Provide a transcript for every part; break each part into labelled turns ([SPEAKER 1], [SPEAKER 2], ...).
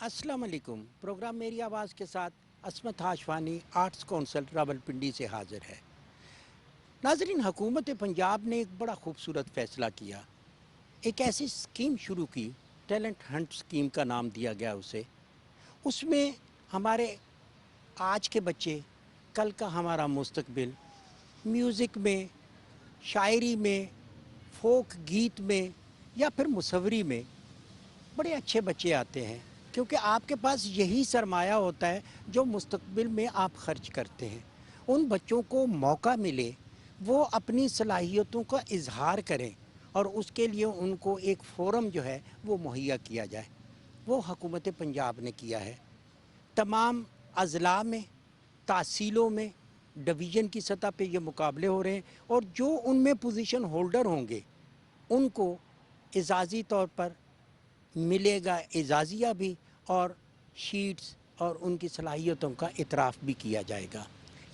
[SPEAKER 1] अस्सलाम वालेकुम। प्रोग्राम मेरी आवाज़ के साथ असमत हाशवानी आर्ट्स कौंसल रावलपिंडी से हाज़िर है। नाज़रीन, हुकूमत पंजाब ने एक बड़ा खूबसूरत फ़ैसला किया। एक ऐसी स्कीम शुरू की, टैलेंट हंट स्कीम का नाम दिया गया उसे। उसमें हमारे आज के बच्चे, कल का हमारा मुस्तकबिल, म्यूज़िक में, शायरी में, फोक गीत में या फिर मुसव्वरी में बड़े अच्छे बच्चे आते हैं, क्योंकि आपके पास यही सरमाया होता है जो मुस्तकबिल में आप खर्च करते हैं। उन बच्चों को मौका मिले, वो अपनी सलाहियतों का इजहार करें और उसके लिए उनको एक फ़ोरम जो है वो मुहैया किया जाए। वो हुकूमत पंजाब ने किया है। तमाम अज़ला में, तहसीलों में, डिवीज़न की सतह पे ये मुकाबले हो रहे हैं और जो उनमें पोजीशन होल्डर होंगे उनको एजाज़ी तौर पर मिलेगा एजाज़िया भी, और शीट्स और उनकी सलाहियतों का इतराफ़ भी किया जाएगा।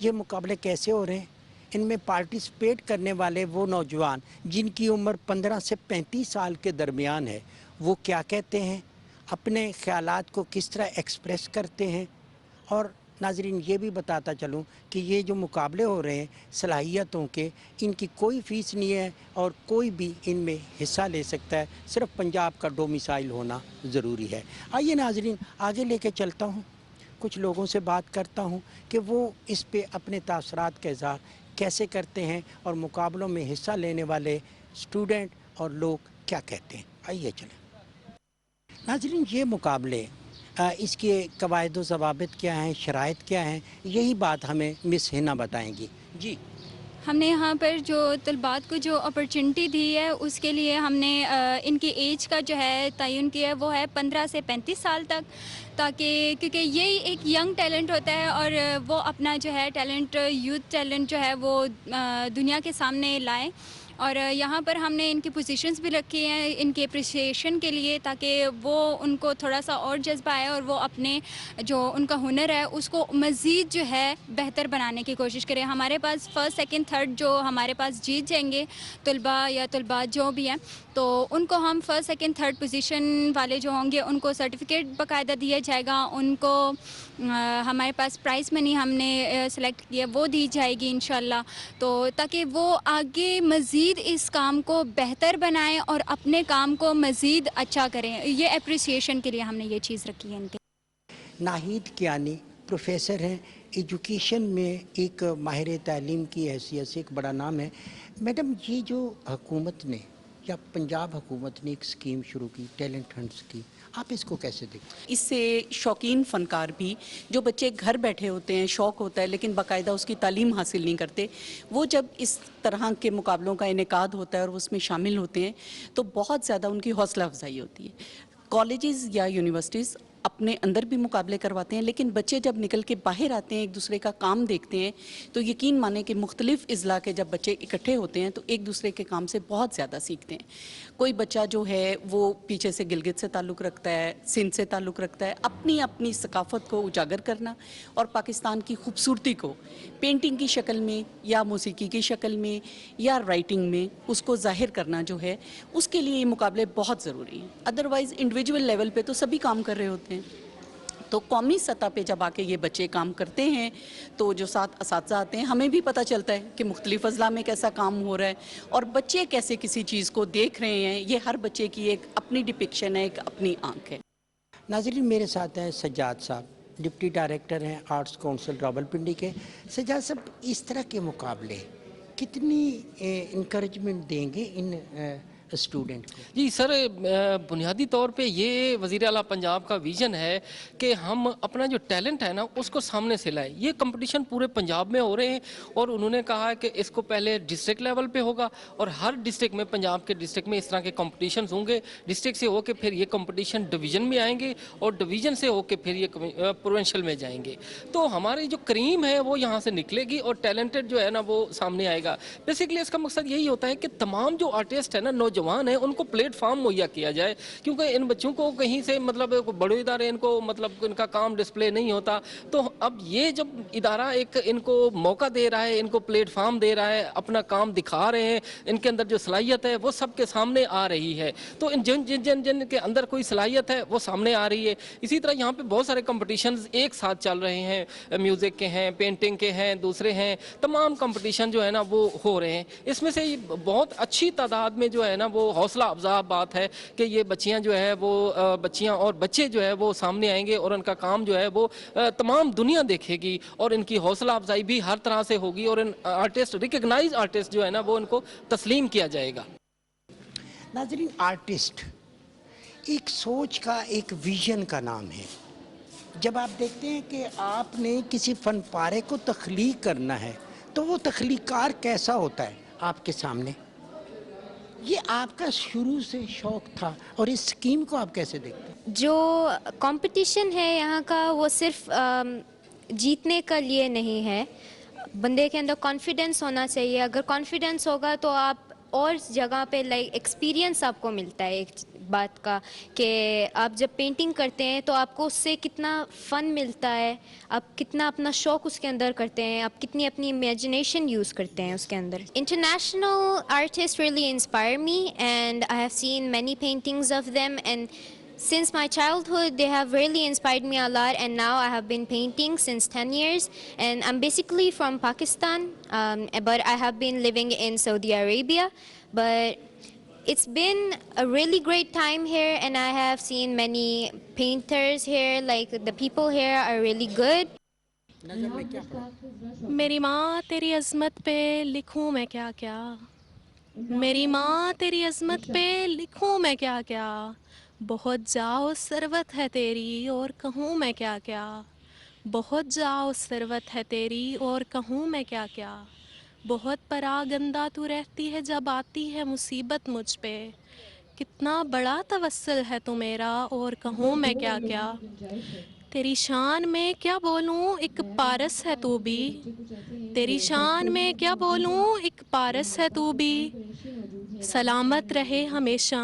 [SPEAKER 1] ये मुकाबले कैसे हो रहे हैं? इनमें पार्टिसिपेट करने वाले वो नौजवान जिनकी उम्र 15 से 35 साल के दरमियान है, वो क्या कहते हैं, अपने ख़यालात को किस तरह एक्सप्रेस करते हैं। और नाज़रीन, ये भी बताता चलूँ कि ये जो मुकाबले हो रहे हैं सलाहियतों के, इनकी कोई फ़ीस नहीं है और कोई भी इनमें हिस्सा ले सकता है। सिर्फ पंजाब का डोमिसाइल होना ज़रूरी है। आइए नाज़रीन, आगे लेके चलता हूँ, कुछ लोगों से बात करता हूँ कि वो इस पे अपने तासरात का इज़हार कैसे करते हैं और मुकाबलों में हिस्सा लेने वाले स्टूडेंट और लोग क्या कहते हैं। आइए चलें नाज़रीन, ये मुकाबले इसके कवायद व ज़वाबित क्या हैं, शराइत क्या हैं, यही बात हमें मिस हिना बताएंगी। जी,
[SPEAKER 2] हमने यहाँ पर जो तलबात को जो अपॉर्चुनिटी दी है उसके लिए हमने इनकी एज का जो है तयन किया है, वो है 15 से 35 साल तक, ताकि क्योंकि यही एक यंग टैलेंट होता है और वो अपना जो है टैलेंट, यूथ टैलेंट जो है वो दुनिया के सामने लाएं। और यहाँ पर हमने इनकी पोजीशंस भी रखी हैं इनके अप्रिसिएशन के लिए, ताकि वो उनको थोड़ा सा और जज्बा आए और वो अपने जो उनका हुनर है उसको मज़ीद जो है बेहतर बनाने की कोशिश करें। हमारे पास फर्स्ट सेकंड थर्ड जो हमारे पास जीत जाएंगे तलबा या तलबात जो भी हैं, तो उनको हम फर्स्ट सेकंड थर्ड पोजीशन वाले जो होंगे उनको सर्टिफिकेट बाकायदा दिया जाएगा। उनको हमारे पास प्राइज़ मनी हमने सेलेक्ट किया वो दी जाएगी इंशाल्लाह, तो ताकि वो आगे मज़ीद इस काम को बेहतर बनाएं और अपने काम को मज़ीद अच्छा करें। ये अप्रिसिएशन के लिए हमने ये चीज़ रखी है इनके।
[SPEAKER 1] नाहिद कियानी प्रोफेसर हैं, एजुकेशन में एक माहिर तालीम की हैसियत से एक बड़ा नाम है। मैडम, ये जो हुकूमत ने या पंजाब हुकूमत ने एक स्कीम शुरू की, टैलेंट हंट्स की, आप इसको कैसे देखते हैं?
[SPEAKER 3] इससे शौकीन फ़नकार भी, जो बच्चे घर बैठे होते हैं, शौक़ होता है लेकिन बाकायदा उसकी तालीम हासिल नहीं करते, वो जब इस तरह के मुकाबलों का इनेकाद होता है और वो उसमें शामिल होते हैं तो बहुत ज़्यादा उनकी हौसला अफजाई होती है। कॉलेजेस या यूनिवर्सिटीज़ अपने अंदर भी मुकाबले करवाते हैं, लेकिन बच्चे जब निकल के बाहर आते हैं, एक दूसरे का काम देखते हैं, तो यकीन माने कि मुख्तलिफ़ अज़ला के जब बच्चे इकट्ठे होते हैं तो एक दूसरे के काम से बहुत ज़्यादा सीखते हैं। कोई बच्चा जो है वो पीछे से गिलगित से ताल्लुक़ रखता है, सिंध से ताल्लुक़ रखता है, अपनी अपनी सकाफ़त को उजागर करना और पाकिस्तान की खूबसूरती को पेंटिंग की शक्ल में या मौसीकी की शक्ल में या राइटिंग में उसको ज़ाहिर करना जो है, उसके लिए ये मुकाबले बहुत ज़रूरी हैं। अदरवाइज़ इंडिविजुअल लेवल पे तो सभी काम कर रहे होते हैं, तो कौमी सतह पे जब आके ये बच्चे काम करते हैं तो जो साथ असातिज़ा आते हैं, हमें भी पता चलता है कि मुख्तलिफ़ अज़ला में कैसा काम हो रहा है और बच्चे कैसे किसी चीज़ को देख रहे हैं। ये हर बच्चे की एक अपनी डिपिक्शन है, एक अपनी आँख है।
[SPEAKER 1] नाज़रीन, मेरे साथ हैं सज्जाद साहब, डिप्टी डायरेक्टर हैं आर्ट्स कौंसिल रावलपिंडी के। सज्जाद साहब, इस तरह के मुकाबले कितनी इंकरेजमेंट देंगे इन स्टूडेंट को?
[SPEAKER 4] जी सर, बुनियादी तौर पे ये वज़ीर आला पंजाब का विज़न है कि हम अपना जो टैलेंट है ना उसको सामने से लाएं। ये कंपटीशन पूरे पंजाब में हो रहे हैं और उन्होंने कहा है कि इसको पहले डिस्ट्रिक्ट लेवल पे होगा और हर डिस्ट्रिक्ट में, पंजाब के डिस्ट्रिक्ट में इस तरह के कंपटीशन होंगे। डिस्ट्रिक्ट से होकर फिर ये कंपटीशन डिवीज़न में आएंगे और डिवीज़न से होकर फिर ये प्रोविंशियल में जाएंगे। तो हमारी जो क्रीम है वो यहाँ से निकलेगी और टैलेंटेड जो है ना वो सामने आएगा। बेसिकली इसका मकसद यही होता है कि तमाम जो आर्टिस्ट है ना, نوجوان ہیں ان کو پلیٹ فارم مہیا کیا جائے، کیونکہ ان بچوں کو کہیں سے مطلب بڑے ادارے ان کو مطلب ان کا کام ڈسپلے نہیں ہوتا، تو اب یہ جب ادارہ ایک ان کو موقع دے رہا ہے، ان کو پلیٹ فارم دے رہا ہے، اپنا کام دکھا رہے ہیں، ان کے اندر جو صلاحیت ہے وہ سب کے سامنے آ رہی ہے، تو ان جن کے اندر کوئی صلاحیت ہے وہ سامنے آ رہی ہے۔ اسی طرح یہاں پہ بہت سارے کمپٹیشنز ایک ساتھ چل رہے ہیں، میوزک کے ہیں، پینٹنگ کے ہیں، دوسرے ہیں، تمام کمپٹیشن جو ہے نا وہ ہو رہے ہیں۔ اس میں سے بہت اچھی تعداد میں جو ہے نا وہ حوصلہ افزا بات ہے کہ یہ بچیاں جو ہے وہ بچیاں اور بچے جو ہے وہ سامنے آئیں گے اور ان کا کام جو ہے وہ تمام دنیا دیکھے گی، اور ان کی حوصلہ افزائی بھی ہر طرح سے ہوگی، اور ان آرٹسٹ ریکگنائز آرٹسٹ جو ہے نا وہ ان کو تسلیم کیا جائے گا۔
[SPEAKER 1] ناظرین، آرٹسٹ ایک سوچ کا، ایک ویژن کا نام ہے۔ جب آپ دیکھتے ہیں کہ آپ نے کسی فن پارے کو تخلیق کرنا ہے تو وہ تخلیق کار کیسا ہوتا ہے آپ کے سامنے، یہ آپ کا شروع سے شوق تھا، اور اس اسکیم کو آپ کیسے دیکھتے ہیں؟
[SPEAKER 5] جو کمپٹیشن ہے یہاں کا وہ صرف جیتنے کے لیے نہیں ہے، بندے کے اندر کانفیڈنس ہونا چاہیے۔ اگر کانفیڈنس ہوگا تو آپ اور جگہ پہ ایکسپیرینس آپ کو ملتا ہے ایک بات کا، کہ آپ جب پینٹنگ کرتے ہیں تو آپ کو اس سے کتنا فن ملتا ہے، آپ کتنا اپنا شوق اس کے اندر کرتے ہیں، آپ کتنی اپنی امیجنیشن یوز کرتے ہیں اس کے اندر۔ International artist really inspire me and I have seen many paintings of them, and since my childhood they have really inspired me a lot, and now I have been painting since 10 years, and I'm basically from Pakistan, but I have been living in Saudi Arabia, but it's been a really great time here, and I have seen many painters here, like the people here are really good.
[SPEAKER 6] میری ماں تیری عظمت پہ لکھوں میں کیا کیا، میری ماں تیری عظمت پہ لکھوں میں کیا کیا، بہت جاؤ ثروت ہے تیری اور کہوں میں کیا کیا، بہت جاؤ ثروت ہے تیری اور کہوں میں کیا کیا، بہت پراگندہ تو رہتی ہے جب آتی ہے مصیبت مجھ پہ، کتنا بڑا توسل ہے تو میرا اور کہوں میں کیا کیا، تیری شان میں کیا بولوں ایک پارس ہے تو بھی، تیری شان میں کیا بولوں ایک پارس ہے تو بھی، سلامت رہے ہمیشہ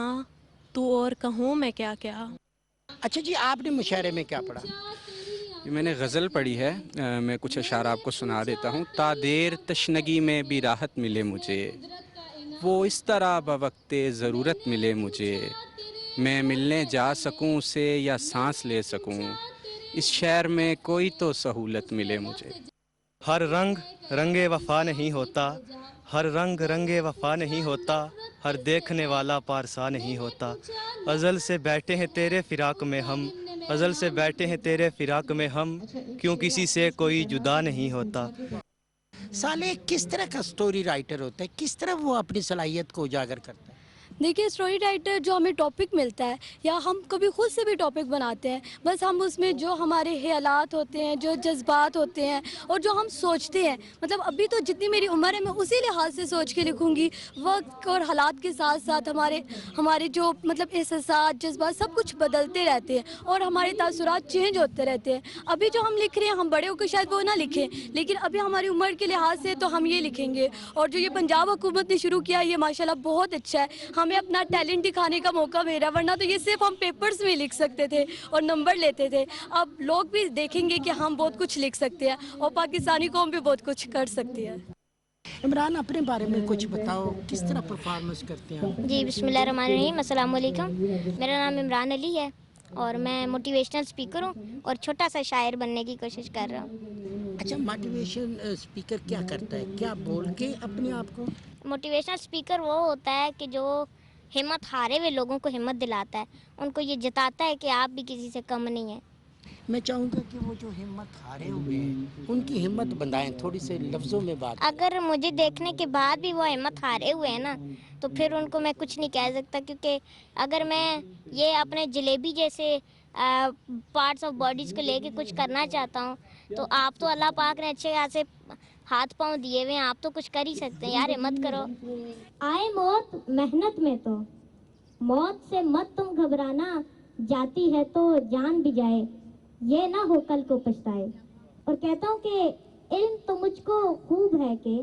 [SPEAKER 6] تو اور کہوں میں کیا کیا۔
[SPEAKER 1] اچھا جی، آپ نے مشاعرے میں کیا پڑھا؟
[SPEAKER 7] میں نے غزل پڑھی ہے، میں کچھ اشعار آپ کو سنا دیتا ہوں۔ تا دیر تشنگی میں بھی راحت ملے مجھے، وہ اس طرح بوقت ضرورت ملے مجھے، میں ملنے جا سکوں اسے یا سانس لے سکوں، اس شہر میں کوئی تو سہولت ملے مجھے۔
[SPEAKER 8] ہر رنگ رنگ وفا نہیں ہوتا، ہر رنگ رنگ وفا نہیں ہوتا، ہر دیکھنے والا پارسا نہیں ہوتا، ازل سے بیٹھے ہیں تیرے فراق میں ہم، ازل سے بیٹھے ہیں تیرے فراق میں ہم، کیوں کسی سے کوئی جدا نہیں ہوتا۔
[SPEAKER 1] صالح کس طرح کا سٹوری رائٹر ہوتا ہے، کس طرح وہ اپنی صلاحیت کو اجاگر کرتا ہے؟
[SPEAKER 9] دیکھیے، اسٹوری رائٹر جو ہمیں ٹاپک ملتا ہے یا ہم کبھی خود سے بھی ٹاپک بناتے ہیں، بس ہم اس میں جو ہمارے خیالات ہوتے ہیں، جو جذبات ہوتے ہیں اور جو ہم سوچتے ہیں، مطلب ابھی تو جتنی میری عمر ہے میں اسی لحاظ سے سوچ کے لکھوں گی۔ وقت اور حالات کے ساتھ ساتھ ہمارے جو مطلب احساسات، جذبات سب کچھ بدلتے رہتے ہیں اور ہمارے تاثرات چینج ہوتے رہتے ہیں۔ ابھی جو ہم لکھ رہے ہیں، ہم بڑے ہو کے شاید وہ نہ لکھیں، لیکن ابھی ہماری عمر کے لحاظ سے تو ہم یہ لکھیں گے۔ اور جو یہ پنجاب حکومت نے شروع کیا، یہ ماشاءاللہ بہت اچھا ہے، ہمیں اپنا ٹیلنٹ دکھانے کا موقع مل رہا ہے، ورنہ تو یہ صرف ہم پیپرز میں لکھ سکتے تھے اور نمبر لیتے تھے۔ اب لوگ بھی دیکھیں گے کہ ہم بہت کچھ لکھ سکتے ہیں اور پاکستانی قوم بھی بہت کچھ کر سکتی ہے۔
[SPEAKER 1] عمران، اپنے بارے میں کچھ بتاؤ، کس طرح پرفارمنس کرتے ہیں؟
[SPEAKER 10] جی، بسم اللہ الرحمن الرحیم، السلام علیکم۔ میرا نام عمران علی ہے اور میں موٹیویشنل اسپیکر ہوں اور چھوٹا سا شاعر بننے کی کوشش کر رہا ہوں۔
[SPEAKER 1] اچھا، موٹیویشن اسپیکر کیا کرتا ہے؟ کیا بول کے اپنے آپ کو؟
[SPEAKER 10] موٹیویشنل اسپیکر وہ ہوتا ہے کہ جو ہمت ہارے ہوئے لوگوں کو ہمت دلاتا ہے، ان کو یہ جتاتا ہے کہ آپ بھی کسی سے کم نہیں ہیں۔
[SPEAKER 1] میں چاہوں گا کہ وہ جو ہمت ہارے ہوئے ہیں ان کی ہمت بندھائیں، تھوڑی سے لفظوں میں بات۔
[SPEAKER 10] اگر مجھے دیکھنے کے بعد بھی وہ ہمت ہارے ہوئے ہیں نا، تو پھر ان کو میں کچھ نہیں کہہ سکتا، کیونکہ اگر میں یہ اپنے جلیبی جیسے پارٹس آف باڈیز کو لے کے کچھ کرنا چاہتا ہوں، تو آپ تو اللہ پاک نے اچھے خاصے ہاتھ پاؤں دیے ہوئے ہیں، آپ تو کچھ کر ہی سکتے ہیں، یار ہمت کرو۔
[SPEAKER 11] آئے موت محنت میں تو، موت سے مت تم گھبرانا، جاتی ہے تو جان بھی جائے، یہ نہ ہو کل کو پچھتائے۔ اور کہتا ہوں کہ علم تو مجھ کو خوب ہے کہ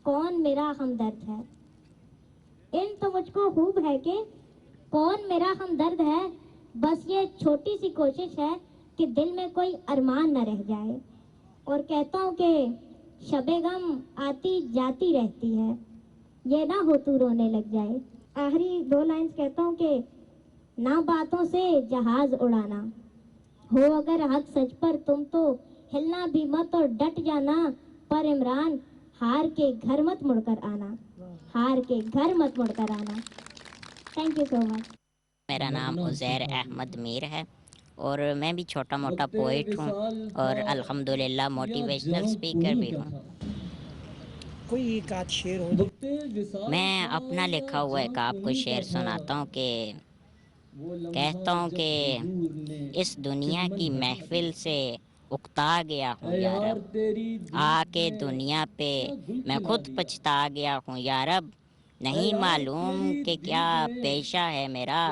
[SPEAKER 11] کون میرا ہمدرد ہے، इन तो मुझको खूब है कि कौन मेरा हमदर्द है, बस ये छोटी सी कोशिश है कि दिल में कोई अरमान न रह जाए। और कहता हूँ कि शबे गम आती जाती रहती है, ये ना हो तू रोने लग जाए। आखिरी 2 लाइन्स कहता हूँ कि ना बातों से जहाज उड़ाना, हो अगर हक सच पर तुम तो हिलना भी मत और डट जाना, पर इमरान हार के घर मत मुड़कर आना, हार के घर मत मुड़कर आना। Thank you so much.
[SPEAKER 12] मेरा नाम उज़ैर अहमद मीर है और मैं भी छोटा मोटा पोइट हूँ और अल्हम्दुलिल्लाह मोटिवेशनल स्पीकर भी हूँ।
[SPEAKER 1] कोई एक आध शेर हो?
[SPEAKER 12] मैं अपना लिखा हुआ एक आपको शेर सुनाता हूँ कि कहता हूँ कि इस दुनिया की महफिल से उकता गया हूँ यारब, आके दुनिया पे मैं खुद पछता गया हूँ यारब, नहीं मालूम कि क्या पेशा है मेरा,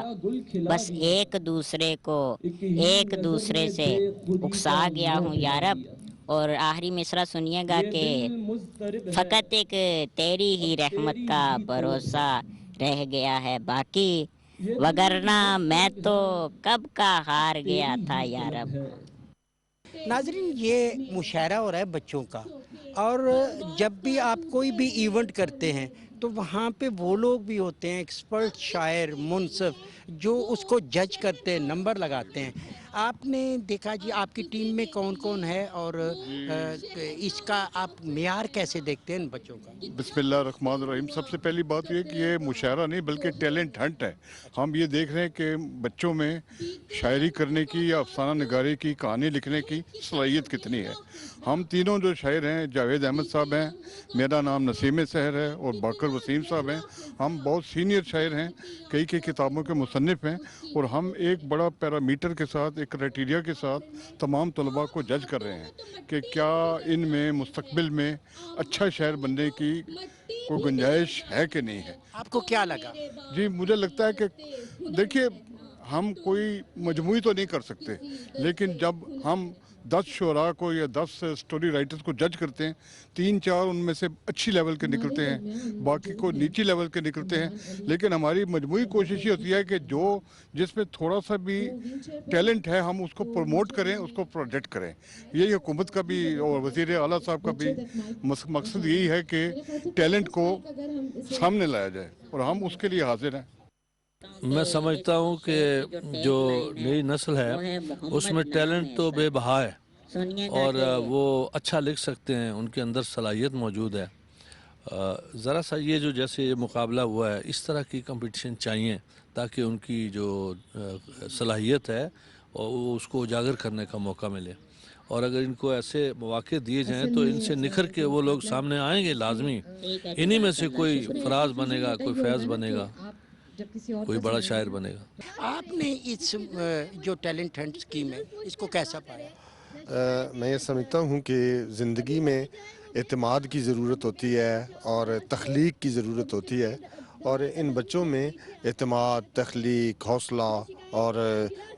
[SPEAKER 12] बस एक दूसरे से उकसा गया हूँ यारब। और आखिरी मिसरा सुनिएगा कि फ़कत एक तेरी ही रहमत का भरोसा रह गया है बाकी, वगरना मैं तो कब का हार गया था यारब।
[SPEAKER 1] नाज़रीन, ये मुशायरा हो रहा है बच्चों का, और जब भी आप कोई भी इवेंट करते हैं तो वहाँ पे वो लोग भी होते हैं, एक्सपर्ट शायर, मुनसिफ, जो उसको जज करते हैं, नंबर लगाते हैं। आपने देखा जी, आपकी टीम में कौन कौन है और इसका आप मेयार कैसे देखते हैं इन बच्चों का?
[SPEAKER 13] बिस्मिल्लाहिर्रहमानिर्रहीम। सबसे पहली बात ये कि ये मुशायरा नहीं बल्कि टैलेंट हंट है। हम ये देख रहे हैं कि बच्चों में शायरी करने की या अफसाना निगारी की, कहानी लिखने की सलाहियत कितनी है। हम तीनों जो शायर हैं, जावेद अहमद साहब हैं, मेरा नाम नसीम सहर है और बाकर वसीम साहब हैं। हम बहुत सीनियर शायर हैं, कई किताबों के मुसन्निफ हैं, और हम एक बड़ा पैरामीटर के साथ, एक क्राइटेरिया के साथ तमाम तलबा को जज कर रहे हैं कि क्या इनमें मुस्तकबिल में अच्छा शायर बनने की कोई गुंजाइश है कि नहीं है।
[SPEAKER 1] आपको क्या लगा?
[SPEAKER 13] जी, मुझे लगता है कि देखिए, हम कोई मजमूई तो नहीं कर सकते, लेकिन जब हम 10 शुरा को या 10 स्टोरी राइटर्स को जज करते हैं, 3-4 उनमें से अच्छी लेवल के निकलते हैं, बाकी को नीची लेवल के निकलते हैं। लेकिन हमारी मजमूई कोशिश ये होती है कि जो जिसमें थोड़ा सा भी टैलेंट है हम उसको प्रमोट करें, उसको प्रोजेक्ट करें। यही हुकूमत का भी और वज़ीर आला साहब का भी मकसद यही है कि टैलेंट को सामने लाया जाए, और हम उसके लिए हाजिर हैं।
[SPEAKER 14] मैं समझता हूँ कि जो नई नस्ल है उसमें टैलेंट तो बेबहा है और वो अच्छा लिख सकते हैं, उनके अंदर सलाहियत मौजूद है। ज़रा सा ये जो जैसे ये मुकाबला हुआ है, इस तरह की कंपटीशन चाहिए ताकि उनकी जो सलाहियत है और वो उसको उजागर करने का मौका मिले। और अगर इनको ऐसे मौके दिए जाएं तो इनसे निखर के वो लोग सामने आएंगे लाजमी। इन्हीं में से कोई फराज बनेगा, कोई फैज़ बनेगा, कोई बड़ा शायर बनेगा।
[SPEAKER 1] आपने इस जो टैलेंट हंट स्कीम है, इसको कैसा पाया?
[SPEAKER 15] मैं ये समझता हूँ कि ज़िंदगी में एतमाद की ज़रूरत होती है और तख्लीक की ज़रूरत होती है, और इन बच्चों में एतमाद, तख्लीक, हौसला और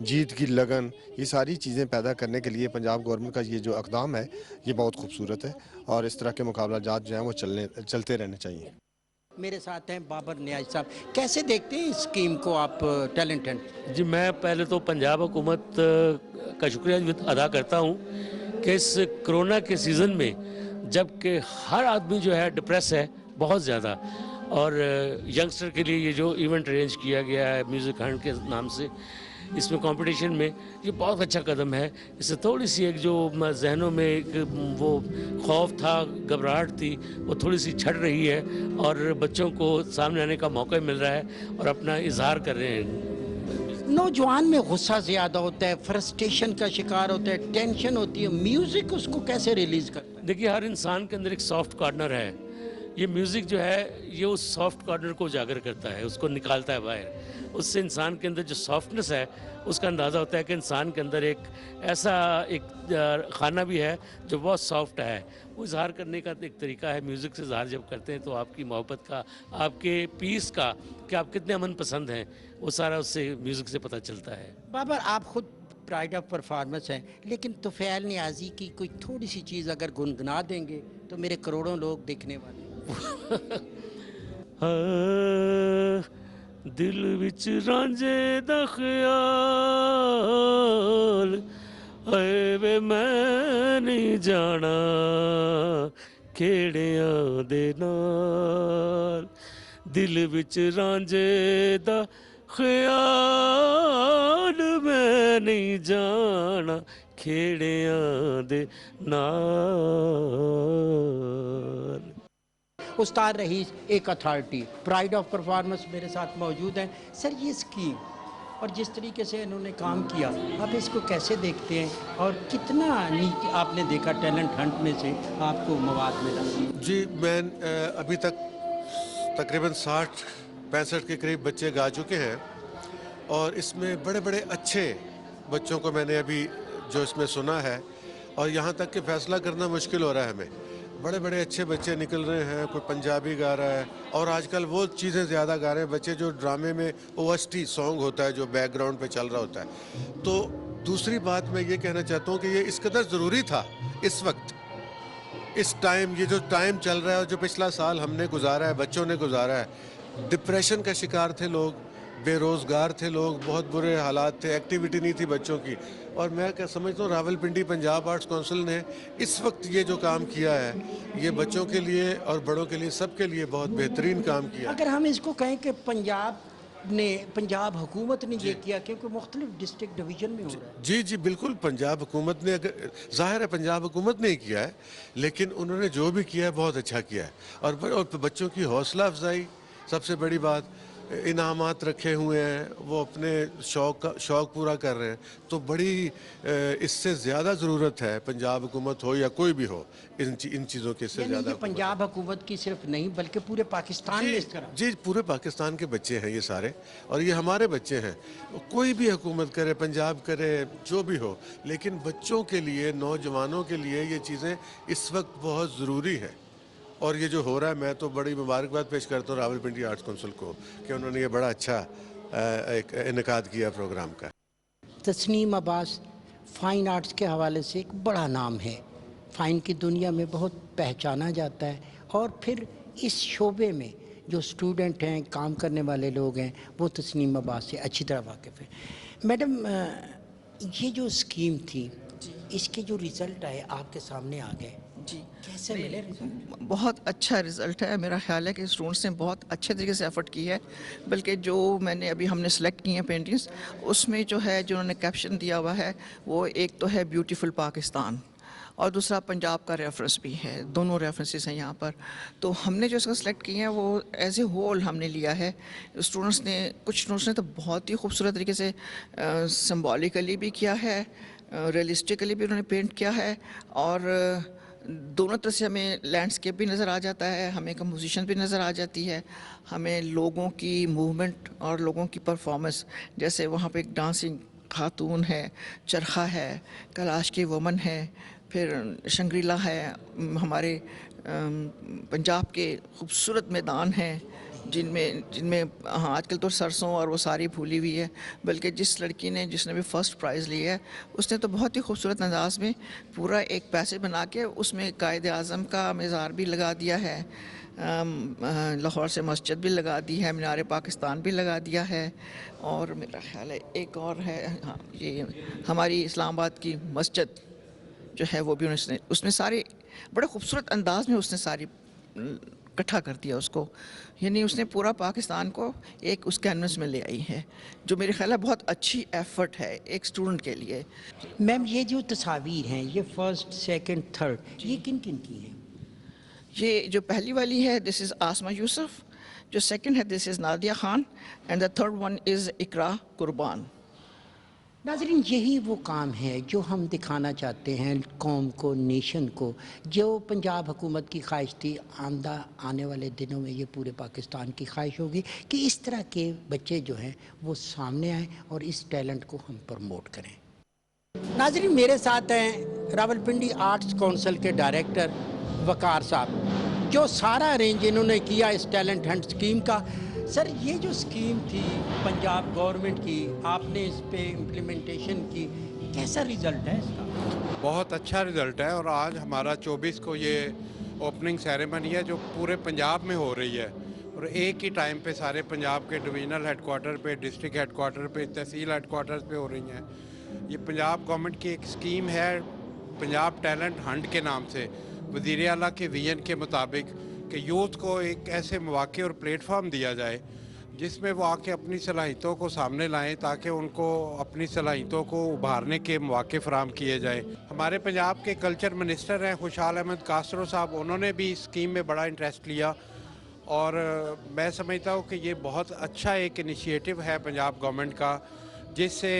[SPEAKER 15] जीत की लगन, ये सारी चीज़ें पैदा करने के लिए पंजाब गवर्नमेंट का ये जो इक़दाम है ये बहुत खूबसूरत है, और इस तरह के मुकाबला जात जो हैं वो चलते रहने चाहिए।
[SPEAKER 1] मेरे साथ हैं बाबर नियाज़ साहब। कैसे देखते हैं इस स्कीम को आप, टैलेंट हंट?
[SPEAKER 16] जी, मैं पहले तो पंजाब हुकूमत का शुक्रिया अदा करता हूँ कि इस कोरोना के सीज़न में जबकि हर आदमी जो है डिप्रेस है बहुत ज़्यादा, और यंगस्टर के लिए ये जो इवेंट अरेंज किया गया है म्यूज़िक हंट के नाम से, इसमें कंपटीशन में, ये बहुत अच्छा कदम है। इससे थोड़ी सी एक जो जहनों में एक वो खौफ था, घबराहट थी, वो थोड़ी सी छट रही है और बच्चों को सामने आने का मौका मिल रहा है और अपना इजहार कर रहे हैं।
[SPEAKER 1] नौजवान में गुस्सा ज़्यादा होता है, फ्रस्ट्रेशन का शिकार होता है, टेंशन होती है, म्यूज़िक उसको कैसे रिलीज़ करता है?
[SPEAKER 16] देखिए, हर इंसान के अंदर एक सॉफ्ट कॉर्नर है। ये म्यूज़िक जो है ये उस सॉफ्ट कॉर्नर को उजागर करता है, उसको निकालता है बाहर। उससे इंसान के अंदर जो सॉफ्टनेस है उसका अंदाज़ा होता है कि इंसान के अंदर एक ऐसा एक खाना भी है जो बहुत सॉफ्ट है। वो इजहार करने का एक तरीका है। म्यूज़िक से इजहार जब करते हैं तो आपकी मोहब्बत का, आपके पीस का, कि आप कितने अमन पसंद हैं, वो सारा उससे म्यूज़िक से पता चलता है।
[SPEAKER 1] बाबर, आप खुद प्राइड ऑफ परफॉर्मेंस हैं, लेकिन तुफैल नियाज़ी की कोई थोड़ी सी चीज़ अगर गुनगुना देंगे तो मेरे करोड़ों लोग देखने वाले
[SPEAKER 16] दिल विच रांझे दा ख्याल हाय वे मैं नहीं जाना खेड़ियां दे नाल दिल विच रांझे दा ख्याल मैं नहीं जाना खेड़ियां दे नाल।
[SPEAKER 1] उस्ताद रईस एक अथॉरिटी प्राइड ऑफ परफॉर्मेंस मेरे साथ मौजूद हैं। सर ये स्कीम और जिस तरीके से इन्होंने काम किया आप इसको कैसे देखते हैं और कितना आपने देखा टैलेंट हंट में से आपको मवाद मिला?
[SPEAKER 17] जी मैं अभी तक तकरीबन 60-65 के करीब बच्चे गा चुके हैं और इसमें बड़े बड़े अच्छे बच्चों को मैंने अभी जो इसमें सुना है और यहाँ तक कि फैसला करना मुश्किल हो रहा है हमें। बड़े बड़े अच्छे बच्चे निकल रहे हैं, कोई पंजाबी गा रहा है और आजकल वो चीज़ें ज़्यादा गा रहे हैं बच्चे जो ड्रामे में OST सॉन्ग होता है जो बैकग्राउंड पे चल रहा होता है। तो दूसरी बात मैं ये कहना चाहता हूँ कि ये इस कदर ज़रूरी था इस वक्त, इस टाइम, ये जो टाइम चल रहा है जो पिछला साल हमने गुजारा है, बच्चों ने गुजारा है, डिप्रेशन का शिकार थे लोग, बेरोज़गार थे लोग, बहुत बुरे हालात थे, एक्टिविटी नहीं थी बच्चों की। और मैं क्या समझता हूँ रावलपिंडी पंजाब आर्ट्स काउंसिल ने इस वक्त ये जो काम किया है ये बच्चों के लिए और बड़ों के लिए सबके लिए बहुत बेहतरीन काम किया।
[SPEAKER 1] अगर हम इसको कहें कि पंजाब हुकूमत ने ये किया क्योंकि मुख्तलिफ डिस्ट्रिक्ट डिवीज़न में हो रहा है।
[SPEAKER 17] जी जी बिल्कुल, पंजाब हुकूमत ने, अगर ज़ाहिर है पंजाब हुकूमत ने ही किया है लेकिन उन्होंने जो भी किया है बहुत अच्छा किया है। और बच्चों की हौसला अफजाई सबसे बड़ी बात, इनामात रखे हुए हैं, वो अपने शौक़ पूरा कर रहे हैं। तो बड़ी इससे ज़्यादा ज़रूरत है पंजाब हुकूमत हो या कोई भी हो इन चीज़ों की, इससे ज़्यादा
[SPEAKER 1] पंजाब हुकूमत की सिर्फ नहीं बल्कि पूरे पाकिस्तान में इस तरह।
[SPEAKER 17] जी पूरे पाकिस्तान के बच्चे हैं ये सारे और ये हमारे बच्चे हैं। कोई भी हुकूमत करे, पंजाब करे, जो भी हो, लेकिन बच्चों के लिए, नौजवानों के लिए ये चीज़ें इस वक्त बहुत ज़रूरी है। और ये जो हो रहा है मैं तो बड़ी मुबारकबाद पेश करता हूँ रावलपिंडी आर्ट्स काउंसिल को कि उन्होंने ये बड़ा अच्छा एक इनेकाद किया प्रोग्राम का।
[SPEAKER 1] तस्नीम अब्बास फ़ाइन आर्ट्स के हवाले से एक बड़ा नाम है, फ़ाइन की दुनिया में बहुत पहचाना जाता है और फिर इस शोबे में जो स्टूडेंट हैं, काम करने वाले लोग हैं, वो तस्नीम अब्बास से अच्छी तरह वाकिफ़ हैं। मैडम ये जो स्कीम थी इसके जो रिज़ल्ट आए आपके सामने आ गए जी, कैसे मिले रिजल्ट?
[SPEAKER 18] बहुत अच्छा रिज़ल्ट है। मेरा ख्याल है कि स्टूडेंट्स ने बहुत अच्छे तरीके से एफर्ट की है। बल्कि जो मैंने अभी हमने सेलेक्ट की हैं पेंटिंग्स, उसमें जो है जो उन्होंने कैप्शन दिया हुआ है वो एक तो है ब्यूटीफुल पाकिस्तान और दूसरा पंजाब का रेफरेंस भी है, दोनों रेफरेंसेस हैं यहाँ पर। तो हमने जो इसका सेलेक्ट किए हैं वो एज ए होल हमने लिया है। स्टूडेंट्स ने, कुछ स्टूडेंट्स ने तो बहुत ही खूबसूरत तरीके से सिम्बॉलिकली भी किया है, रियलिस्टिकली भी उन्होंने पेंट किया है और दोनों तरह से हमें लैंडस्केप भी नज़र आ जाता है, हमें कंपोजिशन भी नज़र आ जाती है, हमें लोगों की मूवमेंट और लोगों की परफॉर्मेंस, जैसे वहाँ पे एक डांसिंग खातून है, चरखा है, कैलाश की वुमन है, फिर शंग्रीला है, हमारे पंजाब के खूबसूरत मैदान हैं जिनमें हाँ आजकल तो सरसों और वो सारी भूली हुई है। बल्कि जिस लड़की ने जिसने भी फ़र्स्ट प्राइज़ लिया है उसने तो बहुत ही खूबसूरत अंदाज में पूरा एक पैसे बना के उसमें कायद आज़म का मज़ार भी लगा दिया है, लाहौर से मस्जिद भी लगा दी है, मीनार पाकिस्तान भी लगा दिया है और मेरा ख्याल है एक और है, हाँ ये हमारी इस्लामाबाद की मस्जिद जो है वो भी उसमें सारे बड़े खूबसूरत अंदाज में उसने सारी इकट्ठा कर दिया उसको, यानी उसने पूरा पाकिस्तान को एक उस कैनवस में ले आई है, जो मेरे ख्याल है बहुत अच्छी एफर्ट है एक स्टूडेंट के लिए।
[SPEAKER 1] मैम ये जो तस्वीर हैं ये फर्स्ट, सेकंड, थर्ड, ये किन किन की हैं?
[SPEAKER 18] ये जो पहली वाली है दिस इज़ आसमा यूसुफ, जो सेकंड है this is Nadia Khan and the third one is Iqra Qurban.
[SPEAKER 1] नाज़रीन यही वो काम है जो हम दिखाना चाहते हैं कौम को, नेशन को, जो पंजाब हुकूमत की ख्वाहिश थी। आने वाले दिनों में ये पूरे पाकिस्तान की ख्वाहिश होगी कि इस तरह के बच्चे जो हैं वो सामने आएँ और इस टैलेंट को हम प्रमोट करें। नाज़रीन मेरे साथ हैं रावलपिंडी आर्ट्स काउंसिल के डायरेक्टर वकार साहब, जो सारा अरेंज इन्होंने किया इस टैलेंट हंट स्कीम का। सर ये जो स्कीम थी पंजाब गवर्नमेंट की, आपने इस पे इम्प्लीमेंटेशन की, कैसा रिज़ल्ट है इसका?
[SPEAKER 19] बहुत अच्छा रिज़ल्ट है और आज हमारा 24 को ये ओपनिंग सेरेमनी है जो पूरे पंजाब में हो रही है اور ایک ہی ٹائم پہ سارے پنجاب کے ڈویژنل ہیڈ کوارٹر پہ، ڈسٹرکٹ ہیڈ کوارٹر پہ، تحصیل ہیڈ کوارٹرز پہ ہو رہی ہیں۔ یہ پنجاب گورنمنٹ کی ایک اسکیم ہے پنجاب ٹیلنٹ ہنٹ کے نام سے، وزیر اعلیٰ کے ویژن کے مطابق کہ یوتھ کو ایک ایسے مواقع اور پلیٹ فارم دیا جائے جس میں وہ آ کے اپنی صلاحیتوں کو سامنے لائیں تاکہ ان کو اپنی صلاحیتوں کو ابھارنے کے مواقع فراہم کیے جائیں۔ ہمارے پنجاب کے کلچر منسٹر ہیں خوشحال احمد کاسرو صاحب، انہوں نے بھی اس اسکیم میں بڑا انٹرسٹ لیا اور میں سمجھتا ہوں کہ یہ بہت اچھا ایک انیشیٹو ہے پنجاب گورنمنٹ کا، جس سے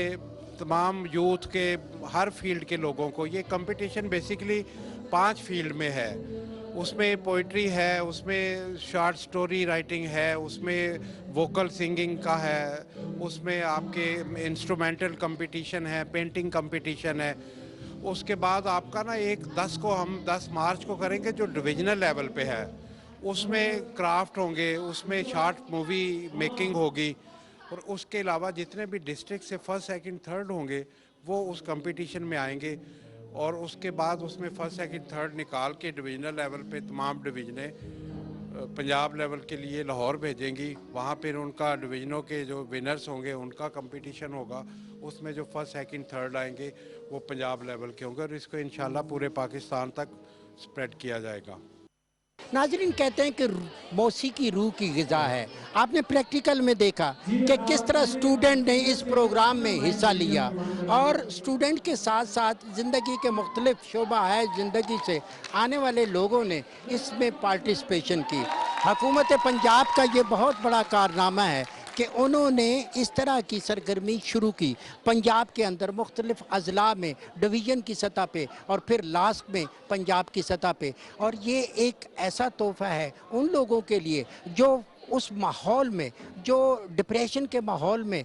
[SPEAKER 19] تمام یوتھ کے ہر فیلڈ کے لوگوں کو، یہ کمپٹیشن بیسیکلی 5 فیلڈ میں ہے، اس میں پوئٹری ہے، اس میں شارٹ سٹوری رائٹنگ ہے، اس میں ووکل سنگنگ کا ہے، اس میں آپ کے انسٹرومنٹل کمپٹیشن ہے، پینٹنگ کمپٹیشن ہے۔ اس کے بعد آپ کا نا ایک 10 مارچ کو کریں گے جو ڈویژنل لیول پہ ہے، اس میں کرافٹ ہوں گے، اس میں شارٹ مووی میکنگ ہوگی، اور اس کے علاوہ جتنے بھی ڈسٹرکٹ سے 1st 2nd 3rd ہوں گے وہ اس کمپٹیشن میں آئیں گے، اور اس کے بعد اس میں 1st 2nd 3rd نکال کے ڈویژنل لیول پہ تمام ڈویژنیں پنجاب لیول کے لیے لاہور بھیجیں گی، وہاں پھر ان کا ڈویژنوں کے جو ونرز ہوں گے ان کا کمپٹیشن ہوگا، اس میں جو 1st 2nd 3rd آئیں گے وہ پنجاب لیول کے ہوں گے، اور اس کو انشاءاللہ پورے پاکستان تک سپریڈ کیا جائے گا۔
[SPEAKER 1] ناظرین، کہتے ہیں کہ موسیقی روح کی غذا ہے۔ آپ نے پریکٹیکل میں دیکھا کہ کس طرح اسٹوڈنٹ نے اس پروگرام میں حصہ لیا، اور اسٹوڈنٹ کے ساتھ ساتھ زندگی کے مختلف شعبہ ہے زندگی سے آنے والے لوگوں نے اس میں پارٹیسپیشن کی۔ حکومت پنجاب کا یہ بہت بڑا کارنامہ ہے کہ انہوں نے اس طرح کی سرگرمی شروع کی پنجاب کے اندر مختلف اضلاع میں، ڈویژن کی سطح پہ اور پھر لاسٹ میں پنجاب کی سطح پہ، اور یہ ایک ایسا تحفہ ہے ان لوگوں کے لیے جو اس ماحول میں، جو ڈپریشن کے ماحول میں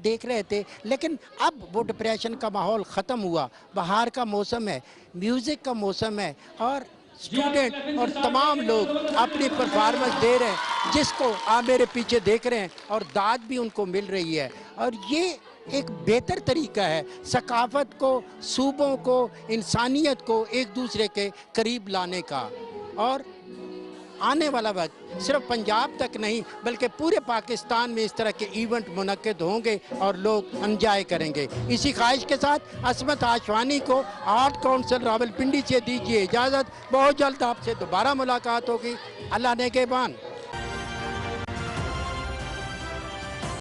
[SPEAKER 1] دیکھ رہے تھے، لیکن اب وہ ڈپریشن کا ماحول ختم ہوا، بہار کا موسم ہے، میوزک کا موسم ہے، اور اسٹوڈنٹ اور تمام لوگ اپنی پرفارمنس دے رہے ہیں، جس کو آپ میرے پیچھے دیکھ رہے ہیں، اور داد بھی ان کو مل رہی ہے، اور یہ ایک بہتر طریقہ ہے ثقافت کو، صوبوں کو، انسانیت کو ایک دوسرے کے قریب لانے کا۔ اور آنے والا وقت صرف پنجاب تک نہیں بلکہ پورے پاکستان میں اس طرح کے ایونٹ منعقد ہوں گے اور لوگ انجوائے کریں گے۔ اسی خواہش کے ساتھ عصمت ہاشوانی کو آرٹ کونسل راولپنڈی سے دیجیے اجازت۔ بہت جلد آپ سے دوبارہ ملاقات ہوگی۔ اللہ نگہبان۔